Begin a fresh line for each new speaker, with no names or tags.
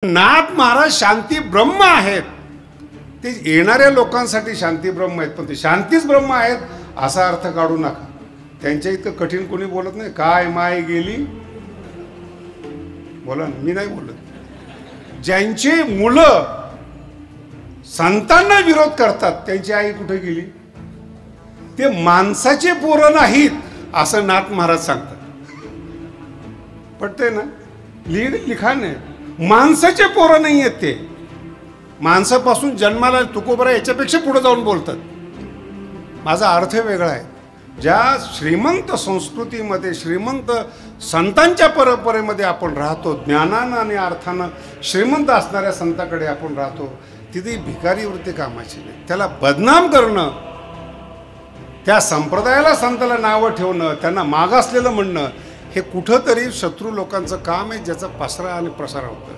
नाथ महाराज शांती ब्रह्म आहेत, ते येणाऱ्या लोकांसाठी शांती ब्रह्म आहेत, पण ते शांतीच ब्रह्म आहेत असा अर्थ काढू नका. त्यांच्या इतकं कठीण कोणी बोलत नाही. काय माय गेली बोला ना, मी नाही बोलत. ज्यांचे मुलं संतांना विरोध करतात त्यांची आई कुठे गेली? ते माणसाचे पोरं नाहीत असं नाथ महाराज सांगतात. पटते ना? लिखाण आहे. माणसाचे पोरं नाही आहेत ते. माणसापासून जन्माला तुकोबरा याच्यापेक्षा पुढे जाऊन बोलतात. माझा अर्थ वेगळा आहे. ज्या श्रीमंत संस्कृतीमध्ये, श्रीमंत संतांच्या परंपरेमध्ये आपण राहतो, ज्ञानानं आणि अर्थानं श्रीमंत असणाऱ्या संताकडे आपण राहतो, तिथे भिकारी वृत्ती कामाची नाही. त्याला बदनाम करणं, त्या संप्रदायाला संताला नावं ठेवणं, त्यांना मागासलेलं म्हणणं, हे कुठंतरी शत्रू लोकांचं काम आहे, ज्याचा पसरा आणि प्रसार होतं.